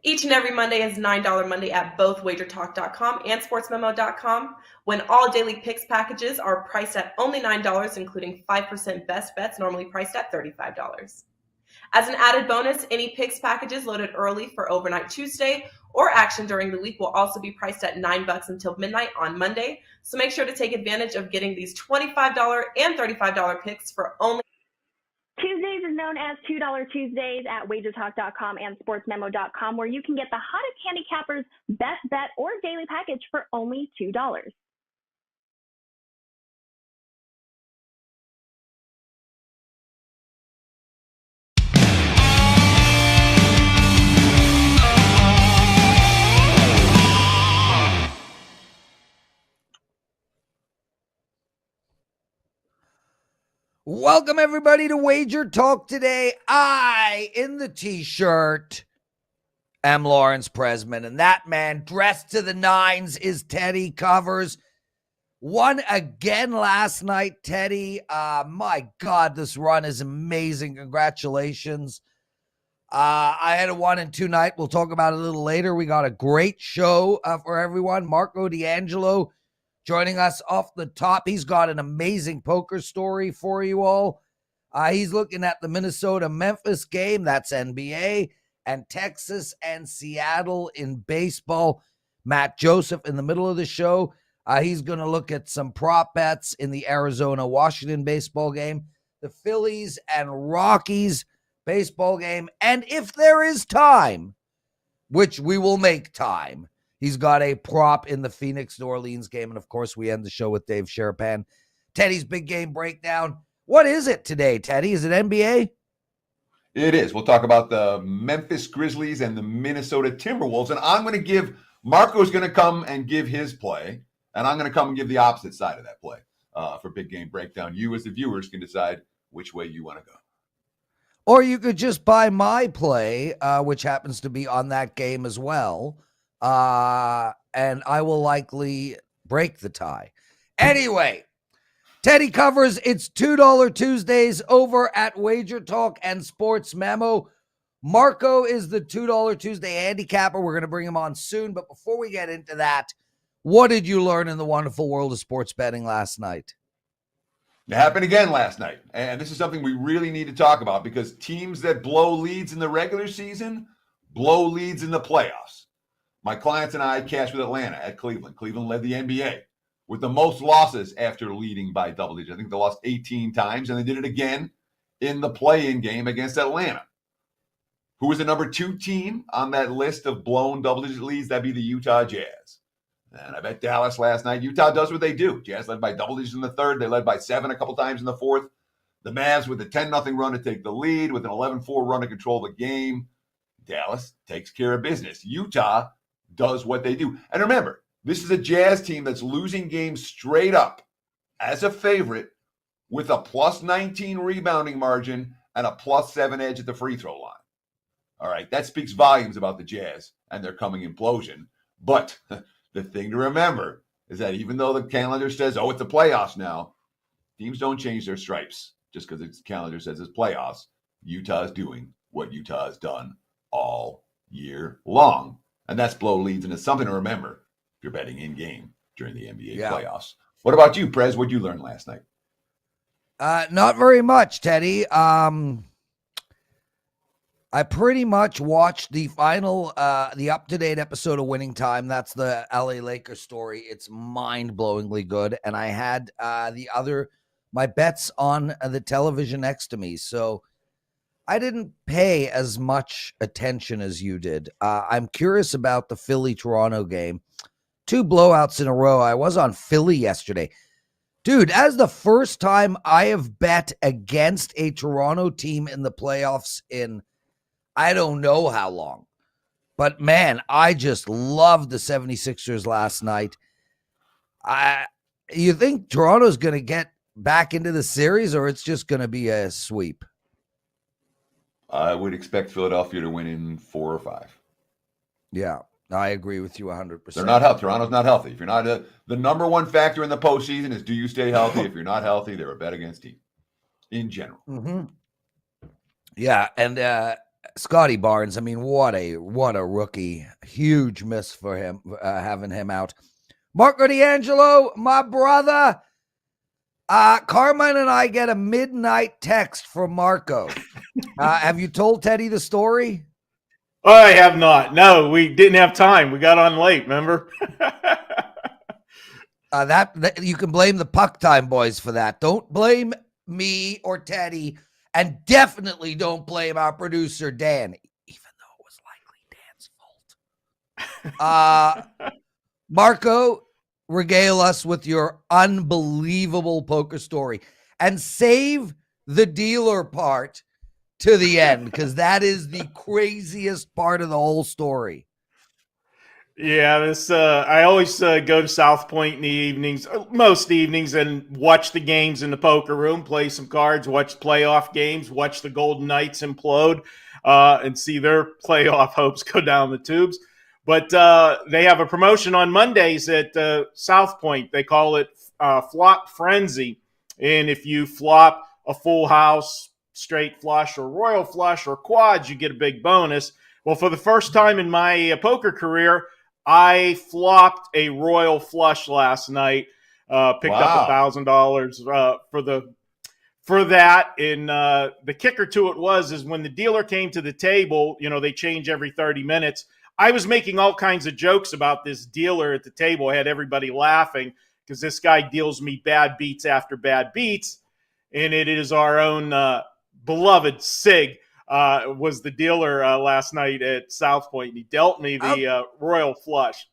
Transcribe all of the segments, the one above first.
Each and every Monday is $9 Monday at both WagerTalk.com and SportsMemo.com, when all daily picks packages are priced at only $9, including 5% best bets, normally priced at $35. As an added bonus, any picks packages loaded early for Overnight Tuesday or action during the week will also be priced at $9 until midnight on Monday. So make sure to take advantage of getting these $25 and $35 picks for only. Tuesdays is known as $2 Tuesdays at WagerTalk.com and SportsMemo.com, where you can get the hottest handicappers, best bet, or daily package for only $2. Welcome, everybody, to Wager Talk Today. I, in the T-shirt, am Lawrence Presman, and that man dressed to the nines is Teddy Covers. Won again last night, Teddy. My God, this run is amazing. Congratulations. I had a 1-2 night. We'll talk about it a little later. We got a great show for everyone. Marco D'Angelo joining us off the top. He's got an amazing poker story for you all. He's looking at the Minnesota-Memphis game. That's NBA. And Texas and Seattle in baseball. Matt Joesphs in the middle of the show. He's going to look at some prop bets in the Arizona-Washington baseball game. The Phillies and Rockies baseball game. And if there is time, which we will make time, he's got a prop in the Phoenix-New Orleans game. And, of course, we end the show with Dave Sharapan. Teddy's big game breakdown. What is it today, Teddy? Is it NBA? It is. We'll talk about the Memphis Grizzlies and the Minnesota Timberwolves. And I'm going to give – Marco's going to come and give his play. And I'm going to come and give the opposite side of that play for big game breakdown. You, as the viewers, can decide which way you want to go. Or you could just buy my play, which happens to be on that game as well. And I will likely break the tie. Anyway, Teddy Covers, it's $2 Tuesdays over at Wager Talk and Sports Memo. Marco is the $2 Tuesday handicapper. We're going to bring him on soon. But before we get into that, what did you learn in the wonderful world of sports betting last night? It happened again last night. And this is something we really need to talk about because teams that blow leads in the regular season blow leads in the playoffs. My clients and I cashed with Atlanta at Cleveland. Cleveland led the NBA with the most losses after leading by double digits. I think they lost 18 times, and they did it again in the play-in game against Atlanta. Who was the number 2 team on that list of blown double-digit leads? That'd be the Utah Jazz. And I bet Dallas last night. Utah does what they do. Jazz led by double digits in the third. They led by 7 a couple times in the fourth. The Mavs with a 10-0 run to take the lead, with an 11-4 run to control the game. Dallas takes care of business. Utah does what they do. And remember, this is a Jazz team that's losing games straight up as a favorite with a plus 19 rebounding margin and a plus 7 edge at the free throw line. All right, that speaks volumes about the Jazz and their coming implosion. But the thing to remember is that even though the calendar says, oh, it's the playoffs now, teams don't change their stripes just because the calendar says it's playoffs. Utah is doing what Utah has done all year long. And that's blow leads, and it's something to remember if you're betting in-game during the NBA playoffs. What about you, Prez? What did you learn last night? Not very much, Teddy. I pretty much watched the final, the up-to-date episode of Winning Time. That's the LA Lakers story. It's mind-blowingly good. And I had my bets on the television next to me. So I didn't pay as much attention as you did. I'm curious about the Philly-Toronto game. 2 blowouts in a row. I was on Philly yesterday. Dude, as the first time I have bet against a Toronto team in the playoffs in I don't know how long. But, man, I just loved the 76ers last night. You think Toronto's going to get back into the series, or it's just going to be a sweep? I would expect Philadelphia to win in 4 or 5. Yeah, I agree with you 100%. They're not healthy. Toronto's not healthy. If you're not the number one factor in the postseason is do you stay healthy? If you're not healthy, they're a bet against team in general. Mm-hmm. Yeah, and Scotty Barnes, I mean, what a rookie. Huge miss for him, having him out. Marco D'Angelo, my brother. Carmine and I get a midnight text from Marco. Have you told Teddy the story? Oh, I have not. No, we didn't have time. We got on late, remember? That you can blame the Puck Time boys for that. Don't blame me or Teddy, and definitely don't blame our producer Dan, even though it was likely Dan's fault. Marco, regale us with your unbelievable poker story, and save the dealer part to the end, because that is the craziest part of the whole story. Yeah, I always go to South Point in the evenings, most evenings, and watch the games in the poker room, play some cards, watch playoff games, watch the Golden Knights implode, and see their playoff hopes go down the tubes. But they have a promotion on Mondays at South Point. They call it Flop Frenzy. And if you flop a full house, straight flush, or royal flush, or quads, you get a big bonus. Well, for the first time in my poker career, I flopped a royal flush last night. Picked up $1,000 for that. And the kicker to it is when the dealer came to the table, they change every 30 minutes. I was making all kinds of jokes about this dealer at the table. I had everybody laughing because this guy deals me bad beats after bad beats. And it is our own beloved Sig. Was the dealer last night at South Point, and he dealt me the royal flush.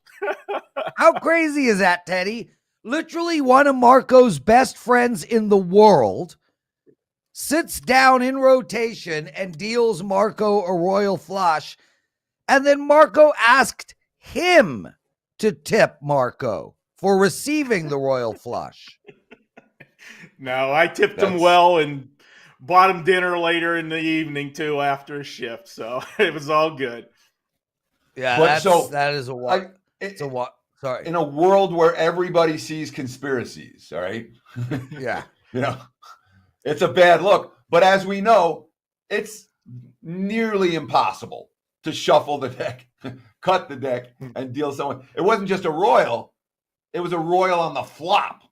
How crazy is that, Teddy? Literally one of Marco's best friends in the world sits down in rotation and deals Marco a royal flush, and then Marco asked him to tip Marco for receiving the royal flush. No, I tipped him well and bought him dinner later in the evening, too, after a shift. So it was all good. Yeah, that is a what? It's a what? Sorry. In a world where everybody sees conspiracies, all right? Yeah. It's a bad look. But as we know, it's nearly impossible to shuffle the deck, cut the deck, and deal someone. It wasn't just a royal. It was a royal on the flop.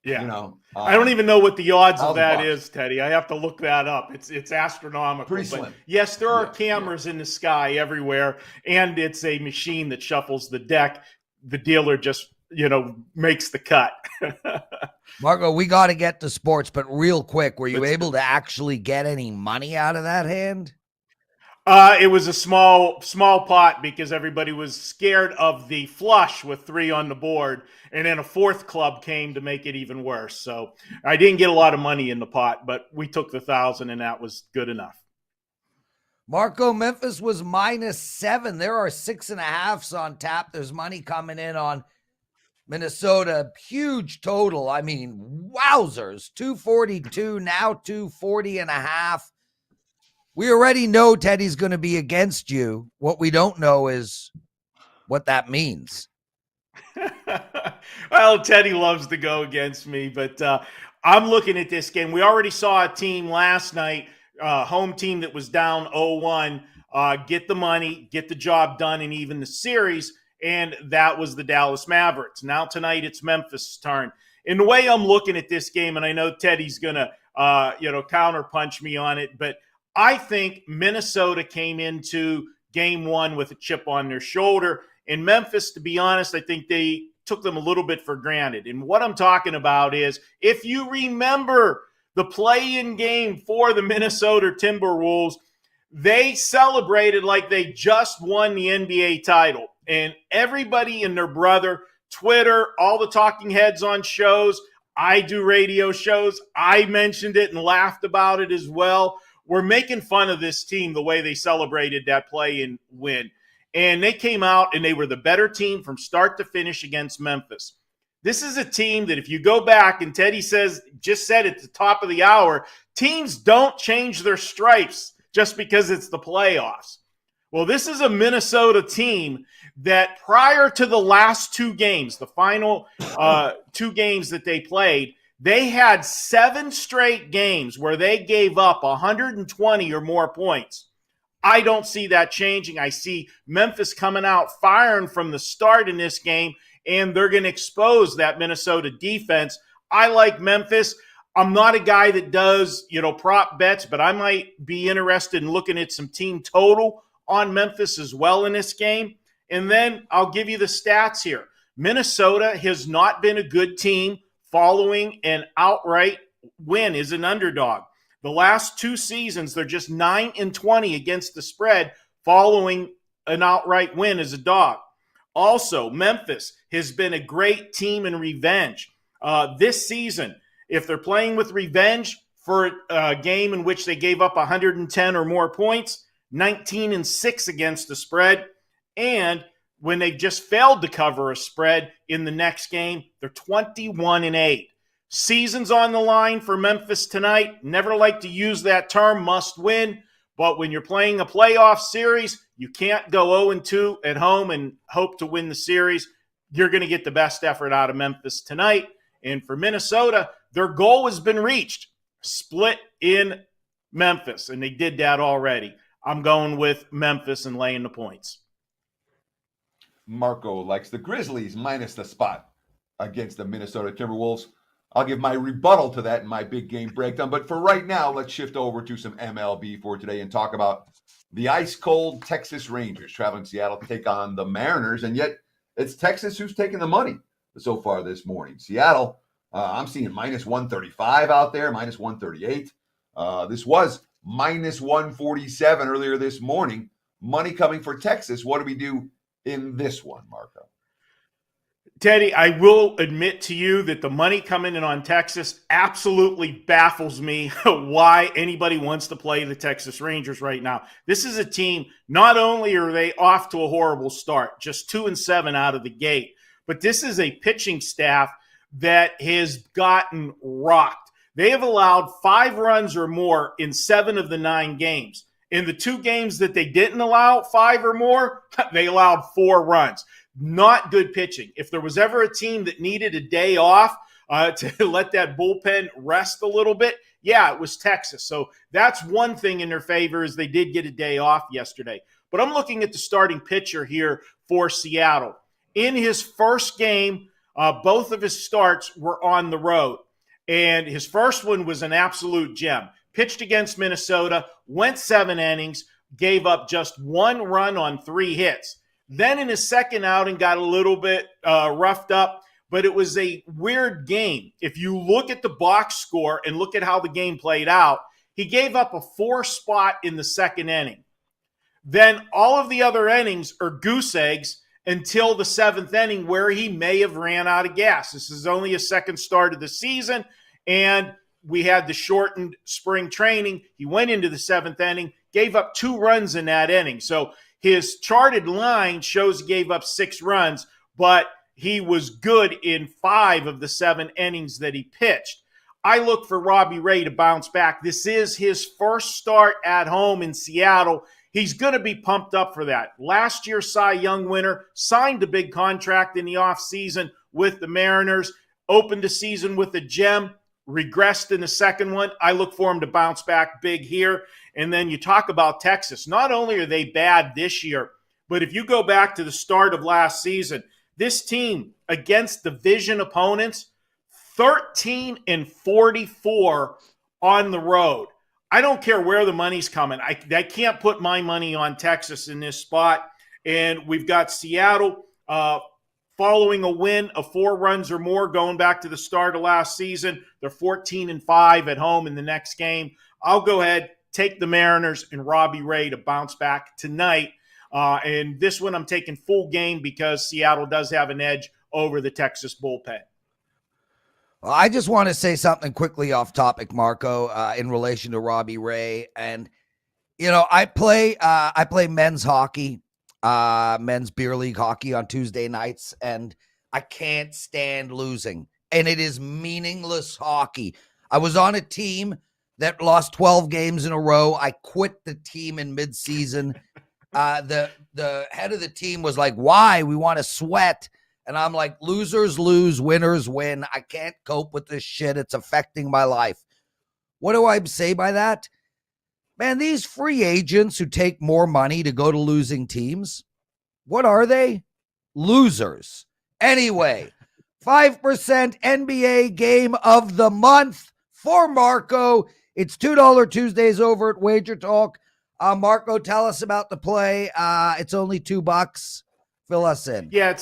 Yeah. I don't even know what the odds of that is, Teddy. I have to look that up. It's astronomical. Pretty slim. Yes, there are cameras in the sky everywhere, and it's a machine that shuffles the deck. The dealer just, makes the cut. Marco, we got to get to sports, but real quick, were you able to actually get any money out of that hand? It was a small pot because everybody was scared of the flush with 3 on the board, and then a 4th club came to make it even worse. So I didn't get a lot of money in the pot, but we took the 1,000, and that was good enough. Marco, Memphis was -7. There are 6.5s on tap. There's money coming in on Minnesota. Huge total. I mean, wowzers. 242, now 240.5. We already know Teddy's going to be against you. What we don't know is what that means. Well, Teddy loves to go against me, but I'm looking at this game. We already saw a team last night, home team that was down 0-1, get the money, get the job done, and even the series, and that was the Dallas Mavericks. Now tonight it's Memphis' turn. And the way I'm looking at this game, and I know Teddy's going to counterpunch me on it, but I think Minnesota came into game 1 with a chip on their shoulder. In Memphis, to be honest, I think they took them a little bit for granted. And what I'm talking about is, if you remember the play-in game for the Minnesota Timberwolves, they celebrated like they just won the NBA title. And everybody and their brother, Twitter, all the talking heads on shows, I do radio shows, I mentioned it and laughed about it as well. We're making fun of this team the way they celebrated that play and win. And they came out and they were the better team from start to finish against Memphis. This is a team that, if you go back, and Teddy just said at the top of the hour, teams don't change their stripes just because it's the playoffs. Well, this is a Minnesota team that prior to the last 2 games, the final 2 games that they played, they had 7 straight games where they gave up 120 or more points. I don't see that changing. I see Memphis coming out firing from the start in this game, and they're going to expose that Minnesota defense. I like Memphis. I'm not a guy that does, prop bets, but I might be interested in looking at some team total on Memphis as well in this game. And then I'll give you the stats here. Minnesota has not been a good team following an outright win as an underdog. The last 2 seasons, they're just 9-20 against the spread following an outright win as a dog. Also, Memphis has been a great team in revenge. This season, if they're playing with revenge for a game in which they gave up 110 or more points, 19-6 against the spread. And when they've just failed to cover a spread in the next game, they're 21-8. Season's on the line for Memphis tonight. Never like to use that term, must win. But when you're playing a playoff series, you can't go 0-2 at home and hope to win the series. You're going to get the best effort out of Memphis tonight. And for Minnesota, their goal has been reached. Split in Memphis, and they did that already. I'm going with Memphis and laying the points. Marco likes the Grizzlies minus the spot against the Minnesota Timberwolves. I'll give my rebuttal to that in my big game breakdown. But for right now, let's shift over to some MLB for today and talk about the ice-cold Texas Rangers traveling to Seattle to take on the Mariners. And yet it's Texas who's taking the money so far this morning. Seattle, I'm seeing minus 135 out there, minus 138. This was minus 147 earlier this morning. Money coming for Texas. What do we do in this one, Marco? Teddy, I will admit to you that the money coming in on Texas absolutely baffles me why anybody wants to play the Texas Rangers right now. This is a team, not only are they off to a horrible start, just 2-7 out of the gate, but this is a pitching staff that has gotten rocked. They have allowed 5 runs or more in 7 of the 9 games. In the 2 games that they didn't allow 5 or more, they allowed 4 runs. Not good pitching. If there was ever a team that needed a day off to let that bullpen rest a little bit, yeah, it was Texas. So that's one thing in their favor is they did get a day off yesterday. But I'm looking at the starting pitcher here for Seattle. In his first game, both of his starts were on the road. And his first one was an absolute gem. Pitched against Minnesota, went 7 innings, gave up just 1 run on 3 hits. Then in his second outing, got a little bit roughed up, but it was a weird game. If you look at the box score and look at how the game played out, he gave up a 4 spot in the second inning. Then all of the other innings are goose eggs until the 7th inning where he may have ran out of gas. This is only his second start of the season, and we had the shortened spring training. He went into the 7th inning, gave up 2 runs in that inning. So his charted line shows he gave up 6 runs, but he was good in 5 of the 7 innings that he pitched. I look for Robbie Ray to bounce back. This is his first start at home in Seattle. He's going to be pumped up for that. Last year's Cy Young winner, signed a big contract in the offseason with the Mariners, opened the season with a gem, regressed in the second one. I look for him to bounce back big here. And then you talk about Texas. Not only are they bad this year, but if you go back to the start of last season, this team against division opponents, 13-44 on the road. I don't care where the money's coming. I can't put my money on Texas in this spot. And we've got Seattle following a win of 4 runs or more going back to the start of last season. They're 14-5 at home in the next game. I'll go ahead, take the Mariners and Robbie Ray to bounce back tonight. And this one I'm taking full game because Seattle does have an edge over the Texas bullpen. Well, I just want to say something quickly off topic, Marco, in relation to Robbie Ray. And, I play men's hockey, men's beer league hockey on Tuesday nights, and I can't stand losing. And it is meaningless hockey. I was on a team that lost 12 games in a row. I quit the team in midseason. The head of the team was like, why? We want to sweat. And I'm like, losers lose, winners win. I can't cope with this shit. It's affecting my life. What do I say by that? Man, these free agents who take more money to go to losing teams, what are they? Losers. Anyway, 5% NBA game of the month for Marco. It's $2 Tuesdays over at Wager Talk. Marco, tell us about the play. It's only $2. Fill us in. Yeah,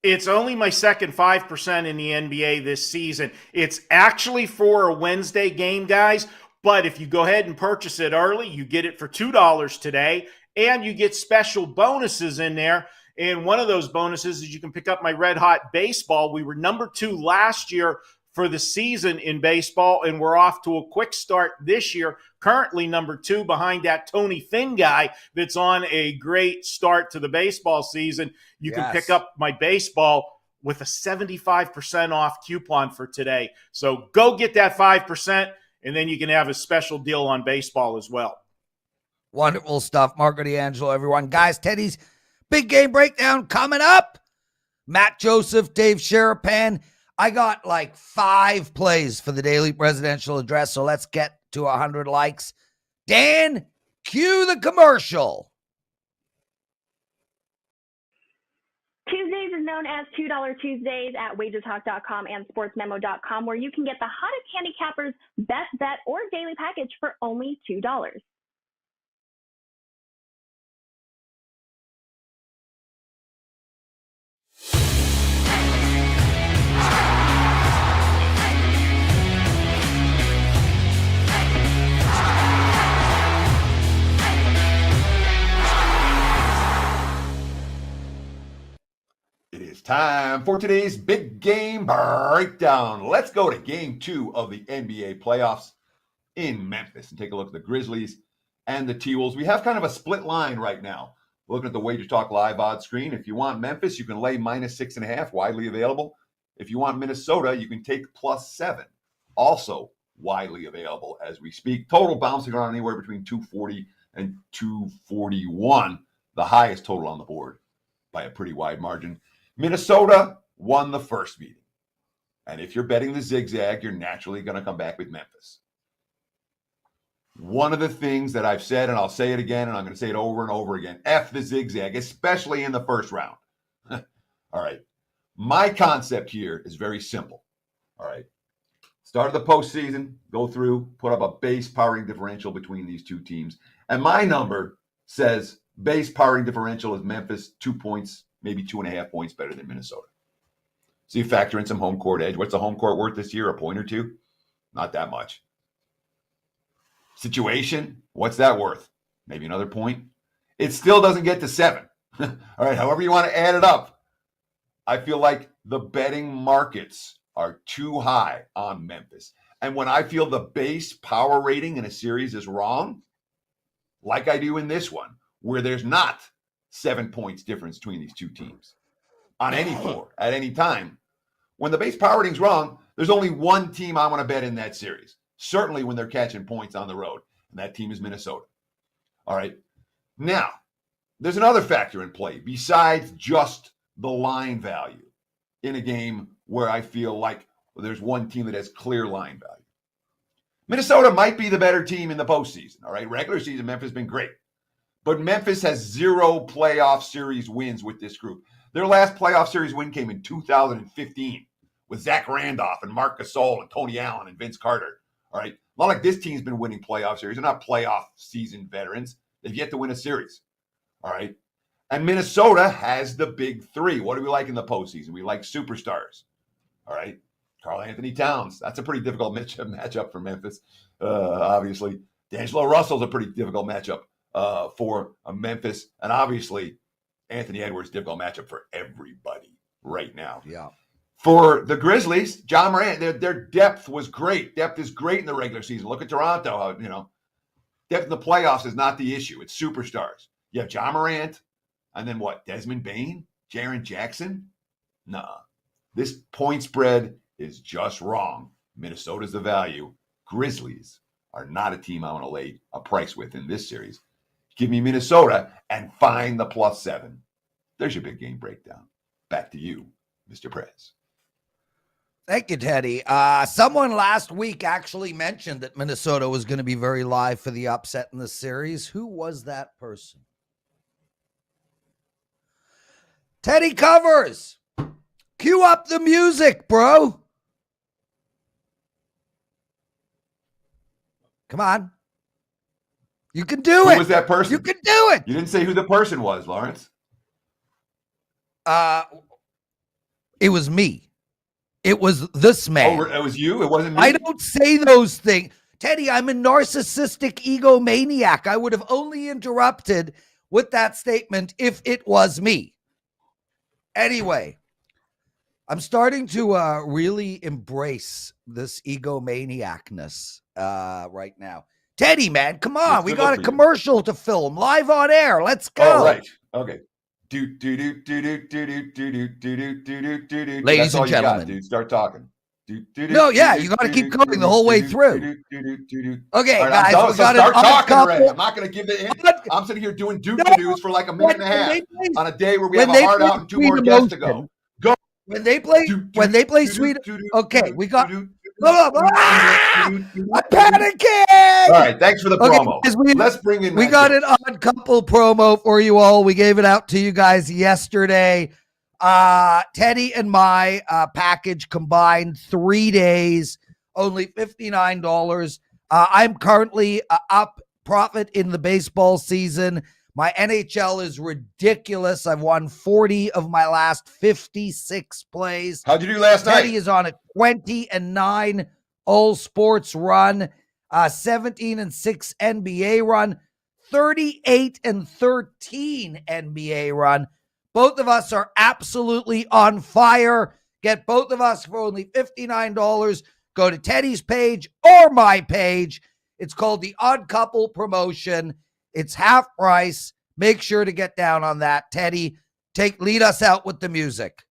it's only my second 5% in the NBA this season. It's actually for a Wednesday game, guys. But if you go ahead and purchase it early, you get it for $2 today, and you get special bonuses in there. And one of those bonuses is you can pick up my Red Hot Baseball. We were number 2 last year for the season in baseball, and we're off to a quick start this year. Currently number 2 behind that Tony Finn guy that's on a great start to the baseball season. You can pick up my baseball with a 75% off coupon for today. So go get that 5%, and then you can have a special deal on baseball as well. Wonderful stuff. Marco D'Angelo, everyone. Guys, Teddy's big game breakdown coming up. Matt Joesphs, Dave Sharapan. I got like 5 plays for the daily presidential address, so let's get to 100 likes. Dan, cue the commercial. Tuesdays is known as $2 Tuesdays at WagerTalk.com and SportsMemo.com, where you can get the hottest handicappers best bet or daily package for only $2. It is time for today's big game breakdown. Let's go to game 2 of the NBA playoffs in Memphis and take a look at the Grizzlies and the T-Wolves. We have kind of a split line right now. Looking at the Wager Talk live odds screen. If you want Memphis, you can lay -6.5, widely available. If you want Minnesota, you can take +7, also widely available as we speak. Total bouncing around anywhere between 240 and 241, the highest total on the board by a pretty wide margin. Minnesota won the first meeting. And if you're betting the zigzag, you're naturally going to come back with Memphis. One of the things that I've said, and I'll say it again, and I'm going to say it over and over again, F the zigzag, especially in the first round. All right. My concept here is very simple. All right. Start of the postseason, go through, put up a base powering differential between these two teams. And my number says base powering differential is Memphis 2 points, maybe 2.5 points better than Minnesota. So you factor in some home court edge. What's the home court worth this year? A point or two? Not that much. Situation, what's that worth? Maybe another point. It still doesn't get to 7. All right, however you want to add it up. I feel like the betting markets are too high on Memphis. And when I feel the base power rating in a series is wrong, like I do in this one, where there's not 7 points difference between these two teams on any floor at any time, when the base power rating's wrong, there's only one team I want to bet in that series. Certainly when they're catching points on the road, and that team is Minnesota. All right. Now, there's another factor in play besides just the line value in a game where I feel like there's one team that has clear line value. Minnesota might be the better team in the postseason. All right. Regular season, Memphis has been great. But Memphis has 0 playoff series wins with this group. Their last playoff series win came in 2015 with Zach Randolph and Marc Gasol and Tony Allen and Vince Carter. All right. Not like this team's been winning playoff series. They're not playoff season veterans. They've yet to win a series. All right. And Minnesota has the big 3. What do we like in the postseason? We like superstars. All right. Karl Anthony Towns. That's a pretty difficult matchup for Memphis, obviously. D'Angelo Russell's a pretty difficult matchup for Memphis. And obviously, Anthony Edwards, difficult matchup for everybody right now. Yeah. For the Grizzlies, John Morant, their depth was great. Depth is great in the regular season. Look at Toronto. Depth in the playoffs is not the issue. It's superstars. You have John Morant, and then what? Desmond Bane? Jaren Jackson? Nuh-uh. This point spread is just wrong. Minnesota's the value. Grizzlies are not a team I want to lay a price with in this series. Give me Minnesota and find the +7. There's your big game breakdown. Back to you, Mr. Prez. Thank you, Teddy. Someone last week actually mentioned that Minnesota was going to be very live for the upset in the series. Who was that person? Teddy Covers. Cue up the music, bro. Come on. You can do it. Who was that person? You can do it. You didn't say who the person was, Lawrence. It was me. It was this man. Oh, it was you? It wasn't me? I don't say those things. Teddy, I'm a narcissistic egomaniac. I would have only interrupted with that statement if it was me. Anyway, I'm starting to really embrace this egomaniacness right now. Teddy, man, come on. We got a commercial to film live on air. Let's go. Oh, right. Okay. Ladies and gentlemen. Dude, start talking. No, yeah, you got to keep going the whole way through. Okay, right, guys, we got start an talking couple. already. I'm not going to give the hint. I'm sitting here doing do-do-dos for like a minute and a half on a day where we have a heart out and 2 more guests to go. Go. When they play sweet. Okay, we got. I'm panicking. All right, thanks for the promo. Guys, Let's bring in. We got an odd couple promo for you all. We gave it out to you guys yesterday. Teddy and my package combined 3 days, only $59. I'm currently up profit in the baseball season. My NHL is ridiculous. I've won 40 of my last 56 plays. How'd you do last night? Teddy is on a 20-9 all sports run, 17-6 NBA run, 38-13 NBA run. Both of us are absolutely on fire. Get both of us for only $59. Go to Teddy's page or my page. It's called the Odd Couple Promotion. It's half price. Make sure to get down on that. Teddy, lead us out with the music.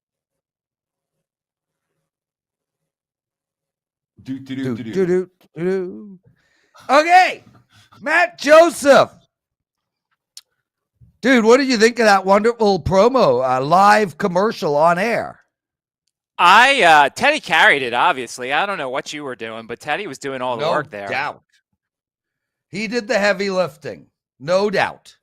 Okay, Matt Joesphs. Dude, what did you think of that wonderful promo, live commercial on air? Teddy carried it, obviously. I don't know what you were doing, but Teddy was doing all the work there. No doubt. He did the heavy lifting, no doubt.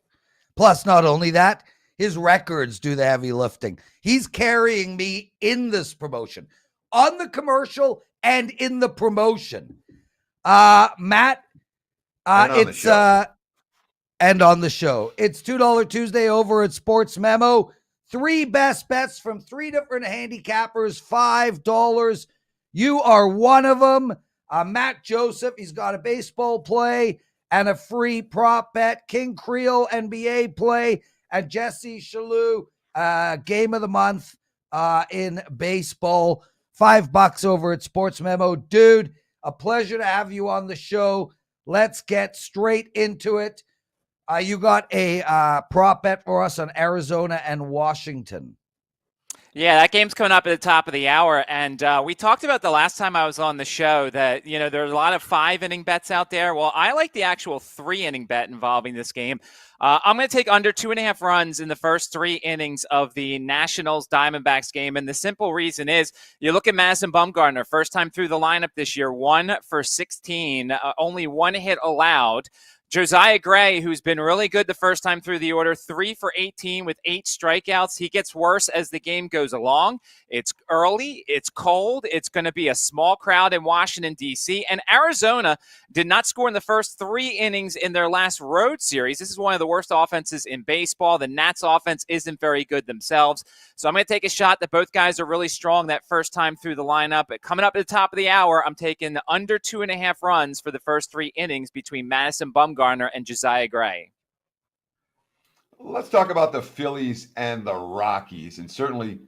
Plus, not only that, his records do the heavy lifting. He's carrying me in this promotion, on the commercial and in the promotion. Matt, and on the show. It's $2 Tuesday over at Sports Memo. 3 best bets from 3 different handicappers, $5. You are one of them. Matt Joesphs, he's got a baseball play and a free prop bet. King Creole NBA play, and Jesse Shalou, game of the month in baseball. $5 over at Sports Memo. Dude, a pleasure to have you on the show. Let's get straight into it. You got a prop bet for us on Arizona and Washington. Yeah, that game's coming up at the top of the hour. And we talked about the last time I was on the show that, there's a lot of 5-inning bets out there. Well, I like the actual 3-inning bet involving this game. I'm going to take under 2.5 runs in the first 3 innings of the Nationals Diamondbacks game. And the simple reason is you look at Madison Bumgarner, first time through the lineup this year, 1 for 16, only 1 hit allowed. Josiah Gray, who's been really good the first time through the order, 3 for 18 with 8 strikeouts. He gets worse as the game goes along. It's early. It's cold. It's going to be a small crowd in Washington, D.C. And Arizona did not score in the first 3 innings in their last road series. This is one of the worst offenses in baseball. The Nats offense isn't very good themselves. So I'm going to take a shot that both guys are really strong that first time through the lineup. But coming up at the top of the hour, I'm taking under 2.5 runs for the first 3 innings between Madison Bumgarner and Josiah Gray. Let's talk about the Phillies and the Rockies. And certainly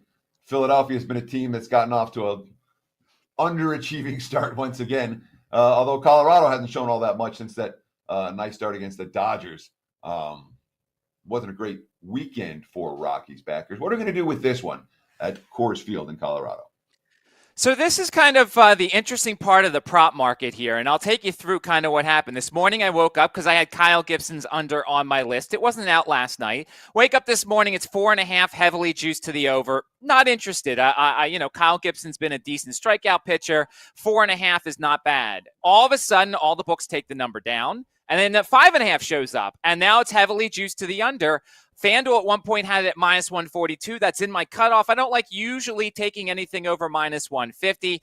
Philadelphia has been a team that's gotten off to a underachieving start once again. Although Colorado hasn't shown all that much since that nice start against the Dodgers. Wasn't a great weekend for Rockies backers. What are we going to do with this one at Coors Field in Colorado? So this is kind of the interesting part of the prop market here, and I'll take you through kind of what happened. This morning I woke up because I had Kyle Gibson's under on my list. It wasn't out last night. Wake up this morning, it's 4.5, heavily juiced to the over. Not interested. Kyle Gibson's been a decent strikeout pitcher. 4.5 is not bad. All of a sudden, all the books take the number down, and then the 5.5 shows up, and now it's heavily juiced to the under. FanDuel at one point had it at minus 142. That's in my cutoff. I don't like usually taking anything over minus 150.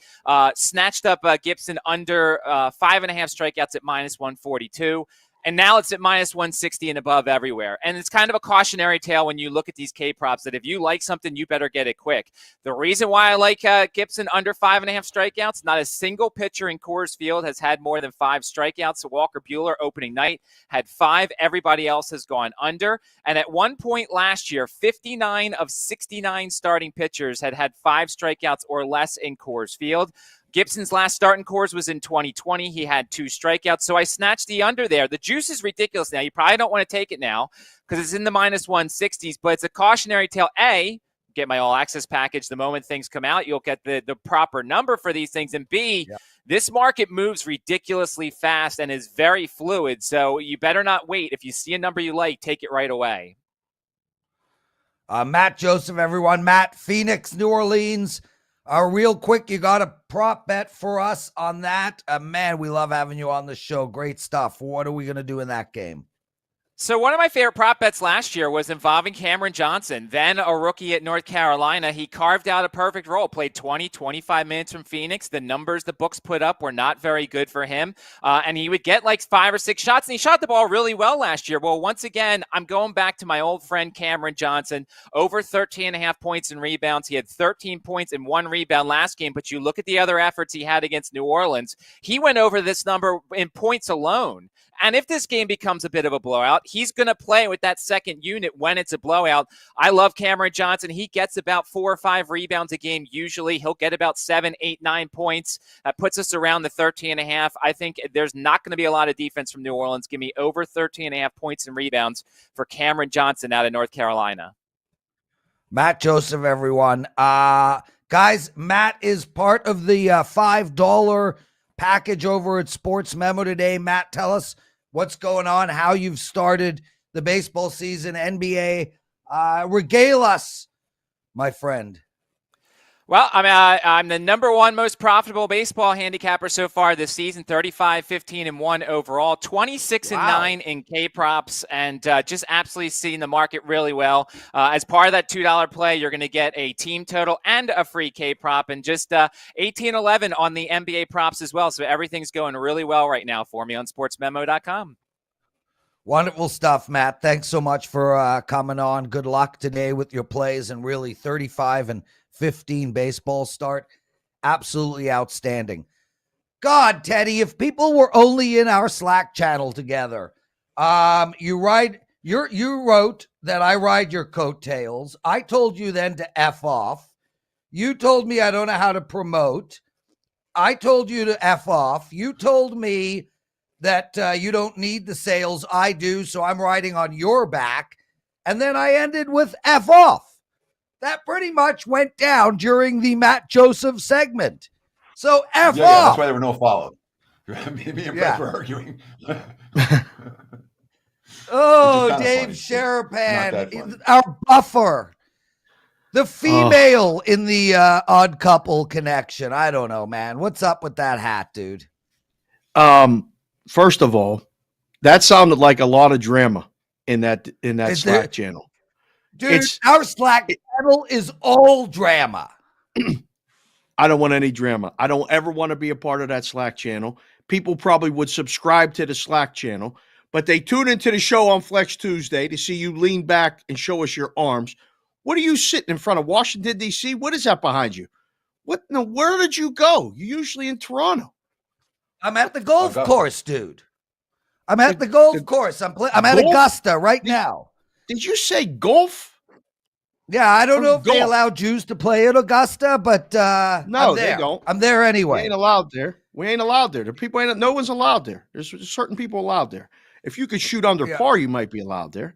Snatched up Gibson under 5.5 strikeouts at minus 142. And now it's at minus 160 and above everywhere. And it's kind of a cautionary tale when you look at these K props that if you like something, you better get it quick. The reason why I like Gibson under 5.5 strikeouts, not a single pitcher in Coors Field has had more than 5 strikeouts. So Walker Buehler opening night had 5. Everybody else has gone under. And at one point last year, 59 of 69 starting pitchers had 5 strikeouts or less in Coors Field. Gibson's last start in Coors was in 2020. He had 2 strikeouts, so I snatched the under there. The juice is ridiculous now. You probably don't want to take it now because it's in the minus 160s, but it's a cautionary tale. A, get my all-access package. The moment things come out, you'll get the proper number for these things. And B, This market moves ridiculously fast and is very fluid, so you better not wait. If you see a number you like, take it right away. Matt Joseph, everyone. Matt, Phoenix, New Orleans. Real quick, you got a prop bet for us on that? Man, we love having you on the show. Great stuff. What are we going to do in that game? So one of my favorite prop bets last year was involving Cameron Johnson, then a rookie at North Carolina. He carved out a perfect role, played 20, 25 minutes from Phoenix. The numbers the books put up were not very good for him. And he would get like 5 or 6 shots, and he shot the ball really well last year. Well, once again, I'm going back to my old friend Cameron Johnson, over 13.5 points and rebounds. He had 13 points and 1 rebound last game, but you look at the other efforts he had against New Orleans, he went over this number in points alone. And if this game becomes a bit of a blowout, he's going to play with that second unit when it's a blowout. I love Cameron Johnson. He gets about 4 or 5 rebounds a game. Usually he'll get about 7, 8, 9 points. That puts us around the 13.5. I think there's not going to be a lot of defense from New Orleans. Give me over 13.5 points and rebounds for Cameron Johnson out of North Carolina. Matt Joseph, everyone. Guys, Matt is part of the $5 package over at Sports Memo today. Matt, tell us what's going on, how you've started the baseball season, NBA. Regale us, my friend. Well, I'm the number 1 most profitable baseball handicapper so far this season, 35, 15, and 1 overall, 26 and 9 in K props, and just absolutely seeing the market really well. As part of that $2 play, you're going to get a team total and a free K prop, and just 18-11 on the NBA props as well. So everything's going really well right now for me on sportsmemo.com. Wonderful stuff, Matt. Thanks so much for coming on. Good luck today with your plays, and really 35 and 15 baseball start. Absolutely outstanding. God, Teddy, if people were only in our Slack channel together, you wrote that I ride your coattails. I told you then to F off. You told me I don't know how to promote. I told you to F off. You told me that you don't need the sales. I do, so I'm riding on your back. And then I ended with F off. That pretty much went down during the Matt Joseph segment. So F off. Yeah, that's why there were no follow. Me and Prez were arguing. Oh, Dave Sharapan, our buffer. The female in the odd couple connection. I don't know, man. What's up with that hat, dude? First of all, that sounded like a lot of drama in that Slack channel. Dude, our Slack channel is all drama. I don't want any drama. I don't ever want to be a part of that Slack channel. People probably would subscribe to the Slack channel, but they tune into the show on Flex Tuesday to see you lean back and show us your arms. What are you sitting in front of Washington, D.C.? What is that behind you? Where did you go? You're usually in Toronto. I'm at the golf course, dude. I'm at the golf course. I'm at Augusta right now. Did you say golf? Yeah, I don't know if they allow Jews to play at Augusta, but no, they don't. I'm there anyway. We ain't allowed there. The people ain't. No one's allowed there. There's certain people allowed there. If you could shoot under par, you might be allowed there.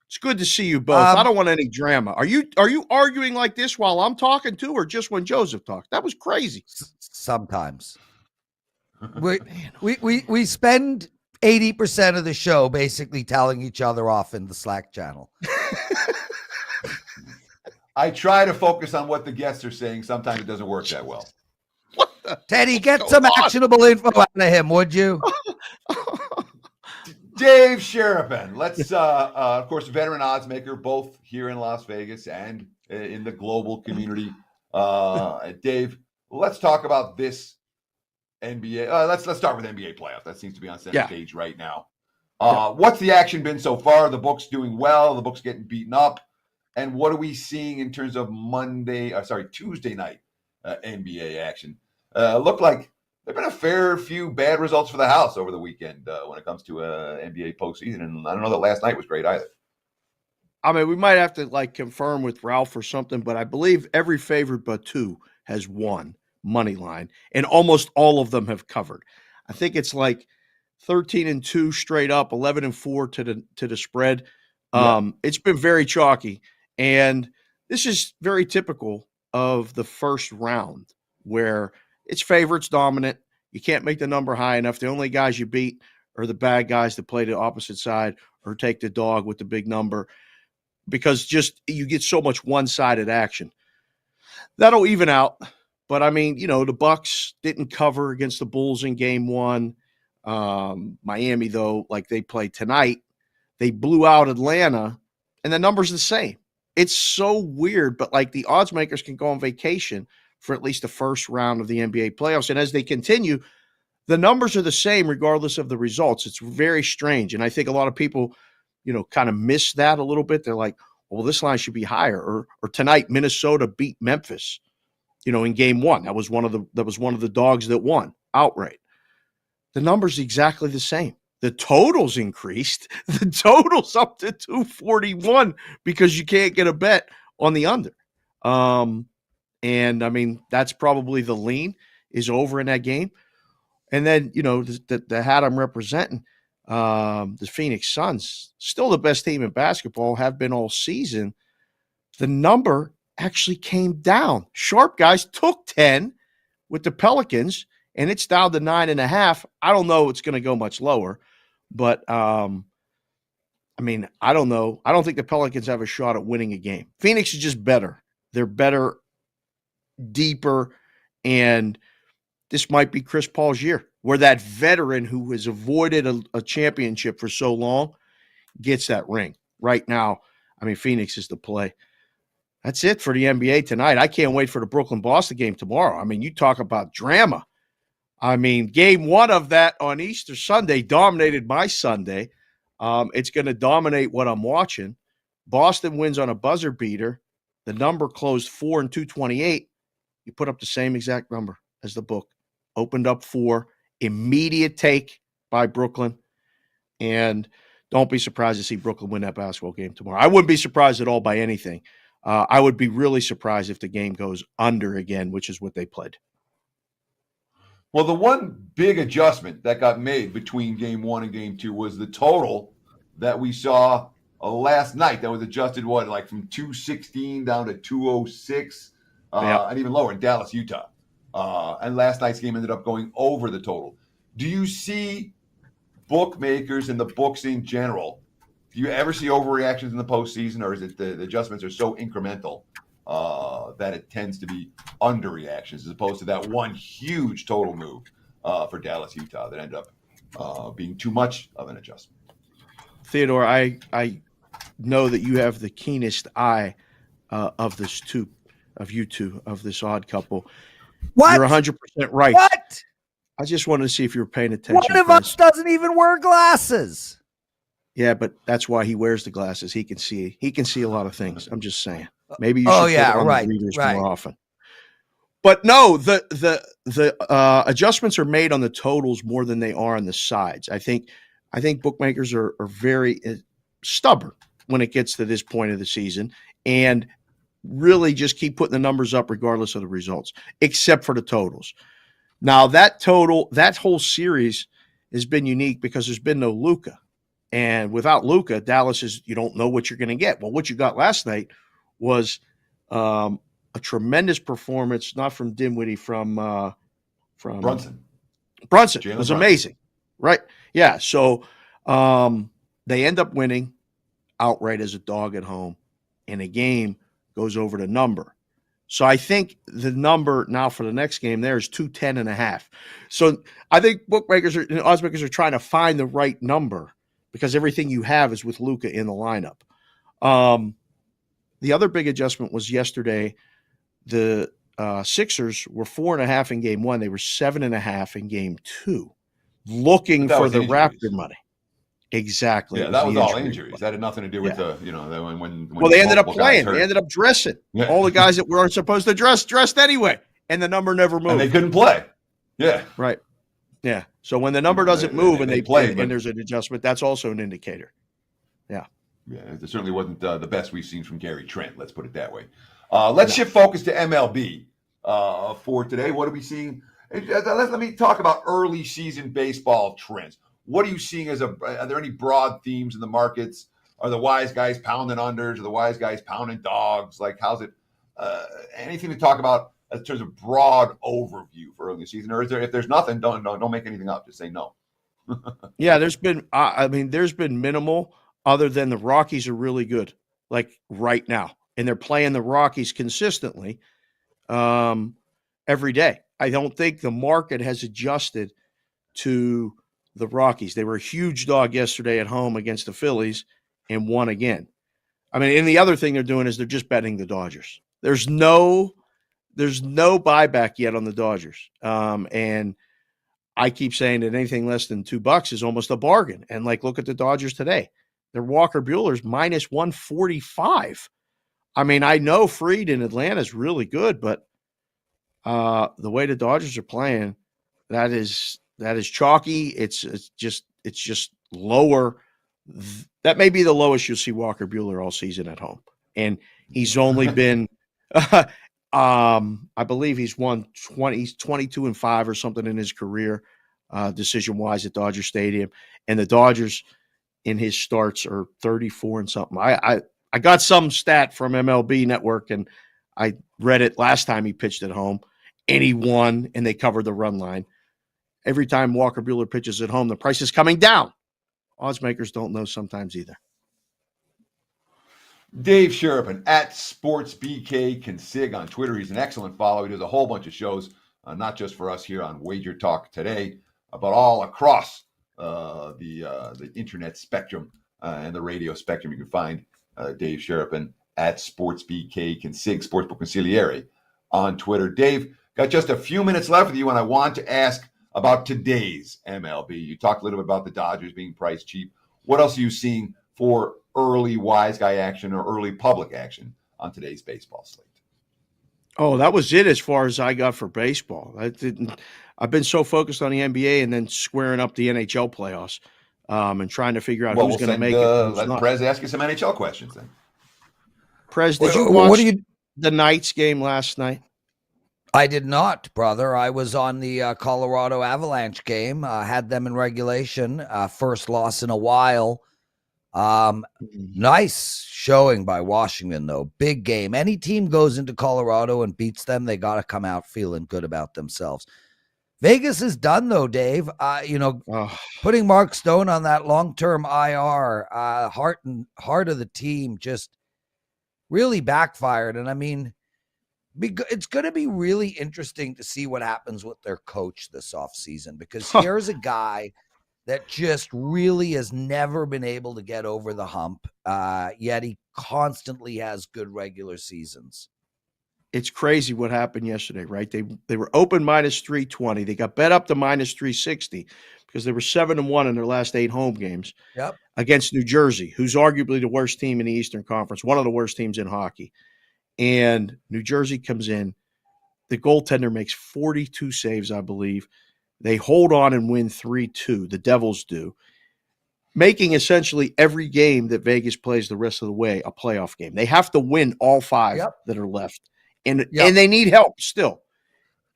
It's good to see you both. I don't want any drama. Are you arguing like this while I'm talking too, or just when Joseph talks? That was crazy. Sometimes. We spend 80% of the show basically telling each other off in the Slack channel. I try to focus on what the guests are saying. Sometimes it doesn't work that well. Teddy, get some actionable info out of him, would you? Dave Sharapan. Let's, of course, veteran odds maker, both here in Las Vegas and in the global community. Dave, let's talk about this NBA. Let's start with NBA playoffs. That seems to be on center stage right now. What's the action been so far? The book's doing well. The book's getting beaten up. And what are we seeing in terms of Tuesday night NBA action? Looked like there have been a fair few bad results for the house over the weekend when it comes to NBA postseason. And I don't know that last night was great either. I mean, we might have to confirm with Ralph or something, but I believe every favorite but two has won money line, and almost all of them have covered. I think it's 13-2 straight up, 11-4 to the spread. It's been very chalky, and this is very typical of the first round where it's favorites dominant. You can't make the number high enough. The only guys you beat are the bad guys that play the opposite side or take the dog with the big number, because just you get so much one-sided action. That'll even out. But, I mean, the Bucks didn't cover against the Bulls in game one. Miami, though, like they played tonight, they blew out Atlanta, and the number's the same. It's so weird, but, the odds makers can go on vacation for at least the first round of the NBA playoffs. And as they continue, the numbers are the same regardless of the results. It's very strange. And I think a lot of people, kind of miss that a little bit. They're like, well, this line should be higher. Or tonight, Minnesota beat Memphis, in game one. That was one of the dogs that won outright. The number's exactly the same. The total's increased. The total's up to 241 because you can't get a bet on the under. And I mean, that's probably the lean is over in that game. And then, the hat I'm representing, the Phoenix Suns, still the best team in basketball, have been all season. The number actually came down. Sharp guys took 10 with the Pelicans, and it's down to 9.5. I don't know it's going to go much lower, but I mean, I don't know. I don't think the Pelicans have a shot at winning a game. Phoenix is just better. They're better, deeper, and this might be Chris Paul's year, where that veteran who has avoided a championship for so long gets that ring. Right now, I mean, Phoenix is the play. That's it for the NBA tonight. I can't wait for the Brooklyn-Boston game tomorrow. I mean, you talk about drama. I mean, game one of that on Easter Sunday dominated my Sunday. It's going to dominate what I'm watching. Boston wins on a buzzer beater. The number closed 4 and 228. You put up the same exact number as the book. Opened up 4. Immediate take by Brooklyn. And don't be surprised to see Brooklyn win that basketball game tomorrow. I wouldn't be surprised at all by anything. I would be really surprised if the game goes under again, which is what they played. Well, the one big adjustment that got made between game one and game two was the total that we saw last night. That was adjusted, from 216 down to 206, and even lower in Dallas, Utah. And last night's game ended up going over the total. Do you see bookmakers and the books in general? Do you ever see overreactions in the postseason, or is it the adjustments are so incremental that it tends to be underreactions as opposed to that one huge total move for Dallas, Utah that ended up being too much of an adjustment? Theodore, I know that you have the keenest eye of you two, of this odd couple. What? You're 100% right. What? I just wanted to see if you were paying attention. One of us doesn't even wear glasses. Yeah, but that's why he wears the glasses. He can see a lot of things. I'm just saying. Maybe you should put it on the readers more often. But no, the adjustments are made on the totals more than they are on the sides. I think bookmakers are very stubborn when it gets to this point of the season and really just keep putting the numbers up regardless of the results, except for the totals. Now, that whole series has been unique because there's been no Luka. And without Luka, Dallas you don't know what you're going to get. Well, what you got last night was a tremendous performance, not from Dinwiddie, from Brunson. Brunson. Jalen It was Brunson. amazing, right? Yeah. So they end up winning outright as a dog at home, and the game goes over the number. So I think the number now for the next game there is 210.5. So I think bookmakers and oddsmakers are trying to find the right number because everything you have is with Luka in the lineup. The other big adjustment was yesterday. The Sixers were 4.5 in game one. They were 7.5 in game two, looking for the Raptor money. Exactly. Yeah, that was all injuries. That had nothing to do with when well, they ended up playing. They ended up dressing. Yeah. All the guys that weren't supposed to dressed anyway, and the number never moved. And they couldn't play. Yeah. Right. Yeah. So when the number doesn't move and they play, and there's an adjustment, that's also an indicator. Yeah. Yeah, it certainly wasn't the best we've seen from Gary Trent. Let's put it that way. Let's shift focus to MLB for today. What are we seeing? Let me talk about early season baseball trends. What are you seeing are there any broad themes in the markets? Are the wise guys pounding unders? Are the wise guys pounding dogs? Like, how's it? Anything to talk about in terms of broad overview for early season? Or is there, if there's nothing, don't make anything up. Just say no. Yeah, there's been minimal other than the Rockies are really good, like right now. And they're playing the Rockies consistently every day. I don't think the market has adjusted to the Rockies. They were a huge dog yesterday at home against the Phillies and won again. I mean, and the other thing they're doing is they're just betting the Dodgers. There's no buyback yet on the Dodgers. And I keep saying that anything less than $2 is almost a bargain. And like, look at the Dodgers today. Their Walker Buehler's minus 145. I mean, I know Fried in Atlanta is really good, but the way the Dodgers are playing, that is chalky. It's just lower. That may be the lowest you'll see Walker Buehler all season at home. And he's only been, I believe he's won 22-5 or something in his career, decision-wise at Dodger Stadium. And the Dodgers in his starts are 34 and something. I got some stat from MLB Network, and I read it last time he pitched at home, and he won, and they covered the run line. Every time Walker Buehler pitches at home, the price is coming down. Odds makers don't know sometimes either. Dave Sharapan at SportsBKConsig on Twitter. He's an excellent follow. He does a whole bunch of shows, not just for us here on WagerTalk Today, but all across the internet spectrum and the radio spectrum. You can find Dave Sharapan at SportsBKConsig, Sportsbook Consigliere on Twitter. Dave, got just a few minutes left with you, and I want to ask about today's MLB. You talked a little bit about the Dodgers being priced cheap. What else are you seeing for early wise guy action or early public action on today's baseball slate? Oh, that was it as far as I got for baseball. I've been so focused on the NBA and then squaring up the NHL playoffs and trying to figure out who's going to make it. Let Prez ask you some NHL questions then. Prez, did you watch the Knights game last night? I did not, brother. I was on the Colorado Avalanche game. Had them in regulation. First loss in a while. Nice showing by Washington, though. Big game. Any team goes into Colorado and beats them, they got to come out feeling good about themselves. Vegas is done, though, Dave. Putting Mark Stone on that long-term IR, heart of the team just really backfired. And I mean, it's going to be really interesting to see what happens with their coach this offseason, because here's a guy that just really has never been able to get over the hump, yet he constantly has good regular seasons. It's crazy what happened yesterday, right? They were open minus 320. They got bet up to minus 360 because they were 7-1 in their last 8 home games against New Jersey, who's arguably the worst team in the Eastern Conference, one of the worst teams in hockey. And New Jersey comes in. The goaltender makes 42 saves, I believe. They hold on and win 3-2. The Devils do, making essentially every game that Vegas plays the rest of the way a playoff game. They have to win all 5 that are left. And they need help still.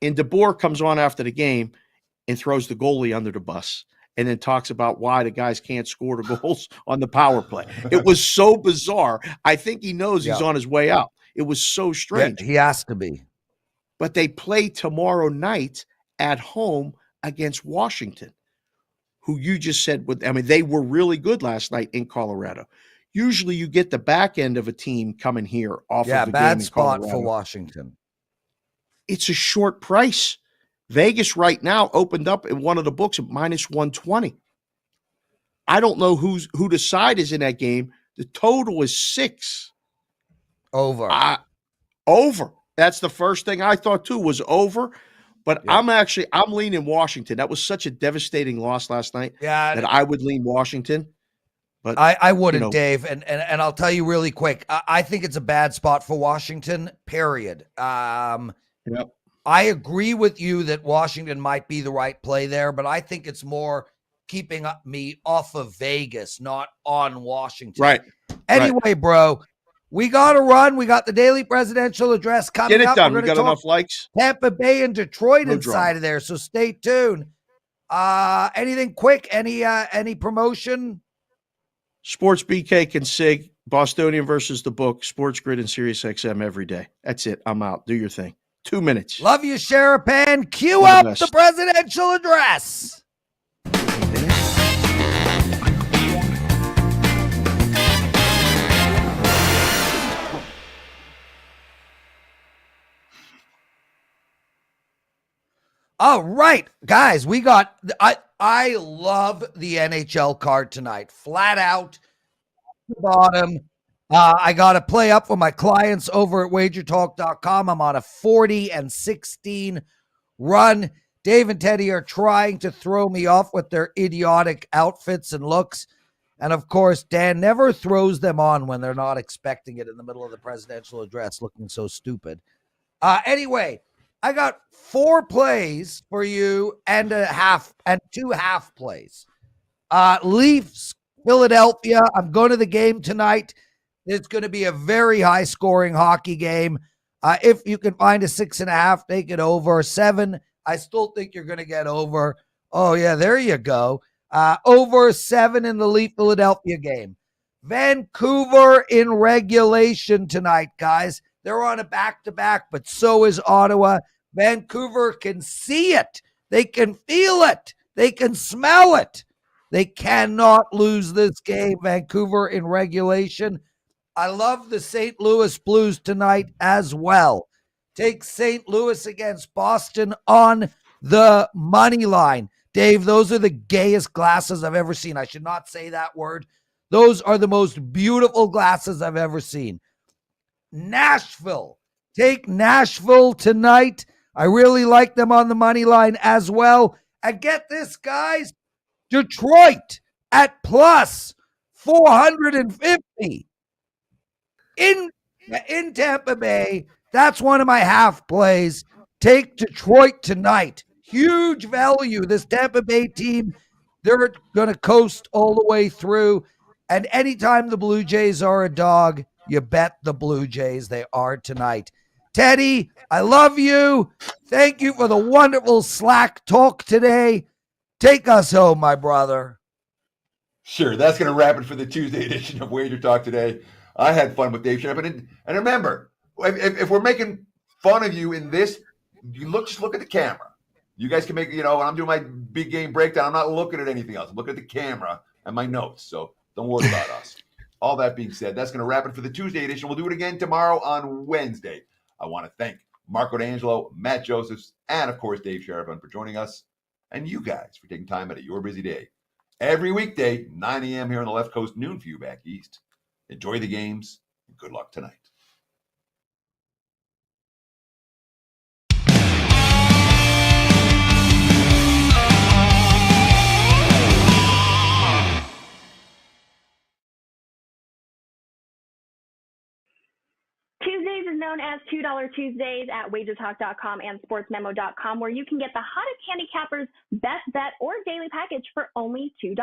And DeBoer comes on after the game and throws the goalie under the bus and then talks about why the guys can't score the goals on the power play. It was so bizarre. I think he knows he's on his way out. It was so strange. Yeah, he has to be. But they play tomorrow night at home against Washington, who you just said, they were really good last night in Colorado. Usually you get the back end of a team coming here off of a game bad in spot Colorado. for Washington. It's a short price. Vegas right now opened up in one of the books at -120. I don't know who the side is in that game. The total is 6. Over. Over. That's the first thing I thought too, was over. But I'm leaning Washington. That was such a devastating loss last night that I would lean Washington. But I wouldn't, Dave. And I'll tell you really quick. I think it's a bad spot for Washington, period. I agree with you that Washington might be the right play there, but I think it's more keeping me off of Vegas, not on Washington. Right. Anyway, bro, we got to run. We got the daily presidential address coming up. Get it done. We got enough likes. Tampa Bay and Detroit No inside drama. of there, so stay tuned. Anything quick? Any promotion? Sports BK Consig, Bostonian versus the book, Sports Grid and Sirius XM every day. That's it. I'm out. Do your thing. 2 minutes. Love you, Sharapan. Cue All the up best. the presidential address. All right, guys, we got I love the NHL card tonight. Flat out, bottom. I got to play up for my clients over at WagerTalk.com. I'm on a 40-16 run. Dave and Teddy are trying to throw me off with their idiotic outfits and looks. And, of course, Dan never throws them on when they're not expecting it in the middle of the presidential address, looking so stupid. Anyway, I got 4 plays for you and 2 half plays. Leafs, Philadelphia. I'm going to the game tonight. It's going to be a very high-scoring hockey game. If you can find a 6.5, take it over. 7, I still think you're going to get over. Oh, yeah, there you go. Over 7 in the Leaf-Philadelphia game. Vancouver in regulation tonight, guys. They're on a back-to-back, but so is Ottawa. Vancouver can see it. They can feel it. They can smell it. They cannot lose this game. Vancouver in regulation. I love the St. Louis Blues tonight as well. Take St. Louis against Boston on the money line. Dave, those are the gayest glasses I've ever seen. I should not say that word. Those are the most beautiful glasses I've ever seen. Nashville. Take Nashville tonight. I really like them on the money line as well. And get this, guys. Detroit at plus 450. In Tampa Bay, that's one of my half plays. Take Detroit tonight. Huge value. This Tampa Bay team, they're going to coast all the way through. And anytime the Blue Jays are a dog, you bet the Blue Jays they are tonight. Teddy, I love you. Thank you for the wonderful Slack talk today. Take us home, my brother. Sure, that's going to wrap it for the Tuesday edition of Wager Talk Today. I had fun with Dave Sharapan. And remember, if we're making fun of you in this, just look at the camera. You guys can make, when I'm doing my big game breakdown, I'm not looking at anything else. I'm looking at the camera and my notes. So don't worry about us. All that being said, that's going to wrap it for the Tuesday edition. We'll do it again tomorrow on Wednesday. I want to thank Marco D'Angelo, Matt Joesphs, and, of course, Dave Sharapan for joining us, and you guys for taking time out of your busy day. Every weekday, 9 a.m. here on the left coast, noon for you back east. Enjoy the games, and good luck tonight. Tuesdays is known as $2 Tuesdays at WagerTalk.com and SportsMemo.com, where you can get the hottest handicappers, best bet, or daily package for only $2.